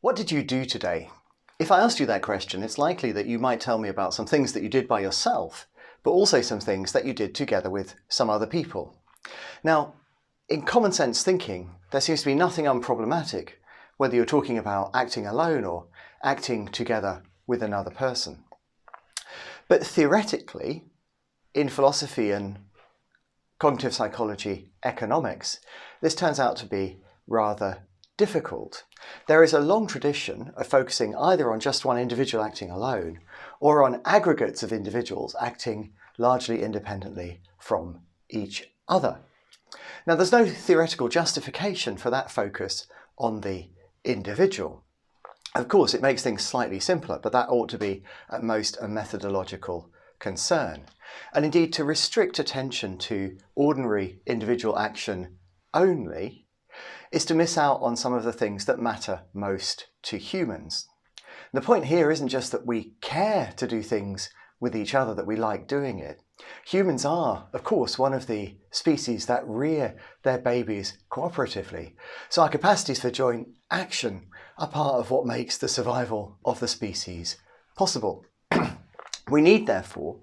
What did you do today? If I asked you that question, it's likely that you might tell me about some things that you did by yourself, but also some things that you did together with some other people. Now, in common sense thinking, there seems to be nothing unproblematic, whether you're talking about acting alone or acting together with another person. But theoretically, in philosophy and cognitive psychology economics, this turns out to be rather difficult. There is a long tradition of focusing either on just one individual acting alone or on aggregates of individuals acting largely independently from each other. Now, there's no theoretical justification for that focus on the individual. Of course, it makes things slightly simpler, but that ought to be at most a methodological concern. And indeed, to restrict attention to ordinary individual action only is to miss out on some of the things that matter most to humans. And the point here isn't just that we care to do things with each other, that we like doing it. Humans are, of course, one of the species that rear their babies cooperatively. So our capacities for joint action are part of what makes the survival of the species possible. We need, therefore,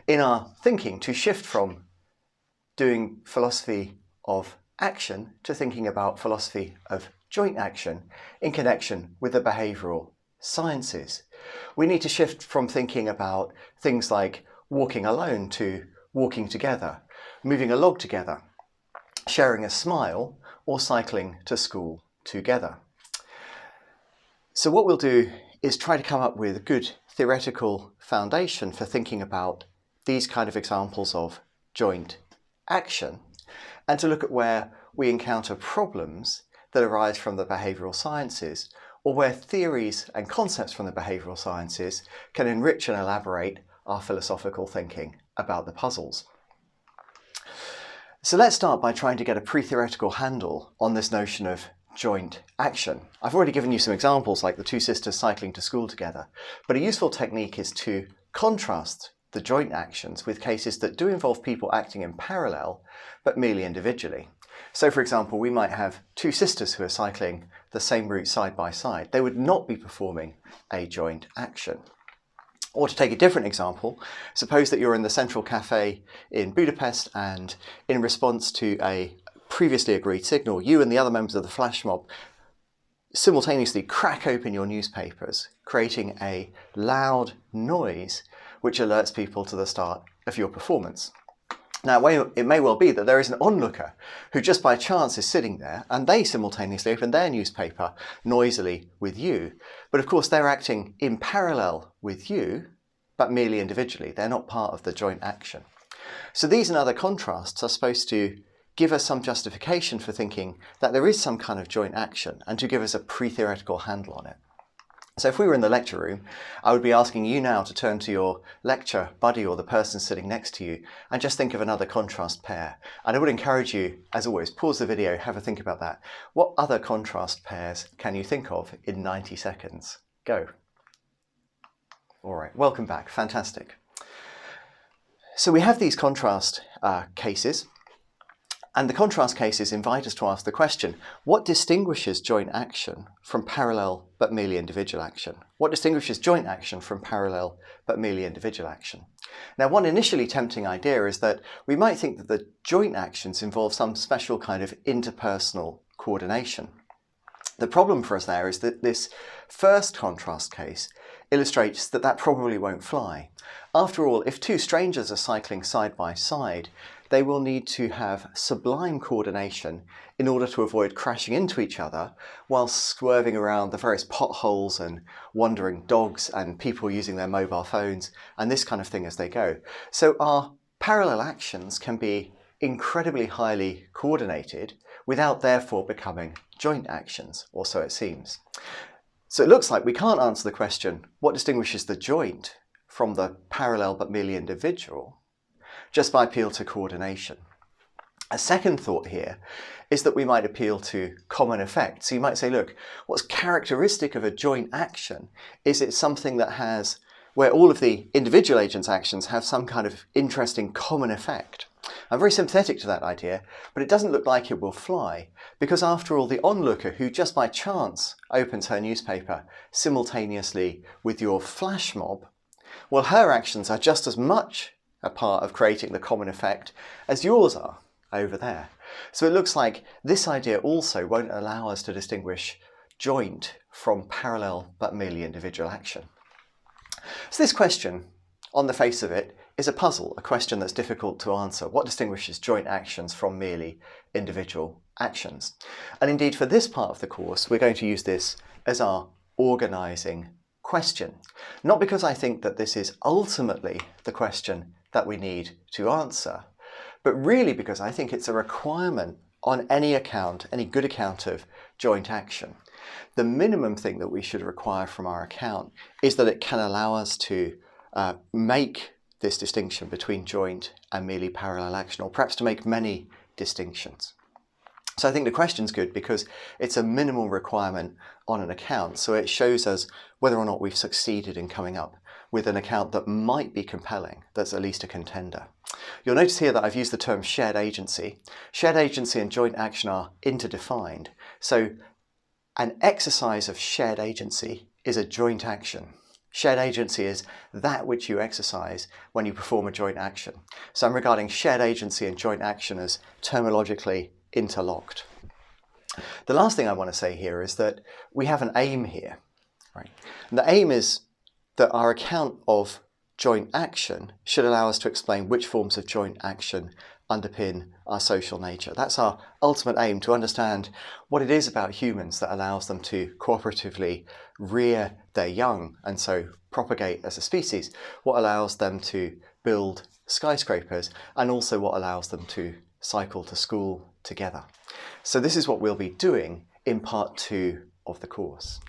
in our thinking to shift from doing philosophy of action to thinking about philosophy of joint action in connection with the behavioural sciences. We need to shift from thinking about things like walking alone to walking together, moving a log together, sharing a smile, or cycling to school together. So what we'll do is try to come up with a good theoretical foundation for thinking about these kind of examples of joint action, and to look at where we encounter problems that arise from the behavioural sciences, or where theories and concepts from the behavioural sciences can enrich and elaborate our philosophical thinking about the puzzles. So let's start by trying to get a pre-theoretical handle on this notion of joint action. I've already given you some examples like the two sisters cycling to school together, but a useful technique is to contrast the joint actions with cases that do involve people acting in parallel, but merely individually. So for example, we might have two sisters who are cycling the same route side by side. They would not be performing a joint action. Or to take a different example, suppose that you're in the Central Cafe in Budapest and in response to a previously agreed signal, you and the other members of the flash mob simultaneously crack open your newspapers, creating a loud noise which alerts people to the start of your performance. Now, it may well be that there is an onlooker who just by chance is sitting there and they simultaneously open their newspaper noisily with you. But of course, they're acting in parallel with you, but merely individually. They're not part of the joint action. So these and other contrasts are supposed to give us some justification for thinking that there is some kind of joint action and to give us a pre-theoretical handle on it. So if we were in the lecture room, I would be asking you now to turn to your lecture buddy or the person sitting next to you and just think of another contrast pair. And I would encourage you, as always, pause the video, have a think about that. What other contrast pairs can you think of in 90 seconds? Go. All right, welcome back, fantastic. So we have these contrast cases. And the contrast cases invite us to ask the question, what distinguishes joint action from parallel but merely individual action? What distinguishes joint action from parallel but merely individual action? Now, one initially tempting idea is that we might think that the joint actions involve some special kind of interpersonal coordination. The problem for us there is that this first contrast case illustrates that that probably won't fly. After all, if two strangers are cycling side by side, they will need to have sublime coordination in order to avoid crashing into each other while swerving around the various potholes and wandering dogs and people using their mobile phones and this kind of thing as they go. So our parallel actions can be incredibly highly coordinated without therefore becoming joint actions, or so it seems. So it looks like we can't answer the question, what distinguishes the joint from the parallel but merely individual, just by appeal to coordination. A second thought here is that we might appeal to common effects. So you might say, look, what's characteristic of a joint action is it's something that has, where all of the individual agents' actions have some kind of interesting common effect. I'm very sympathetic to that idea, but it doesn't look like it will fly, because after all, the onlooker who just by chance opens her newspaper simultaneously with your flash mob, well, her actions are just as much a part of creating the common effect as yours are over there. So it looks like this idea also won't allow us to distinguish joint from parallel but merely individual action. So this question, on the face of it, is a puzzle, a question that's difficult to answer. What distinguishes joint actions from merely individual actions? And indeed, for this part of the course, we're going to use this as our organising question. Not because I think that this is ultimately the question that we need to answer, but really because I think it's a requirement on any account, any good account of joint action. The minimum thing that we should require from our account is that it can allow us to make this distinction between joint and merely parallel action, or perhaps to make many distinctions. So I think the question's good because it's a minimal requirement on an account, so it shows us whether or not we've succeeded in coming up with an account that might be compelling, that's at least a contender. You'll notice here that I've used the term shared agency. Shared agency and joint action are interdefined, so an exercise of shared agency is a joint action. Shared agency is that which you exercise when you perform a joint action. So I'm regarding shared agency and joint action as terminologically interlocked. The last thing I want to say here is that we have an aim here, right? And the aim is that our account of joint action should allow us to explain which forms of joint action underpin our social nature. That's our ultimate aim, to understand what it is about humans that allows them to cooperatively rear their young and so propagate as a species, what allows them to build skyscrapers, and also what allows them to cycle to school together. So this is what we'll be doing in part 2 of the course.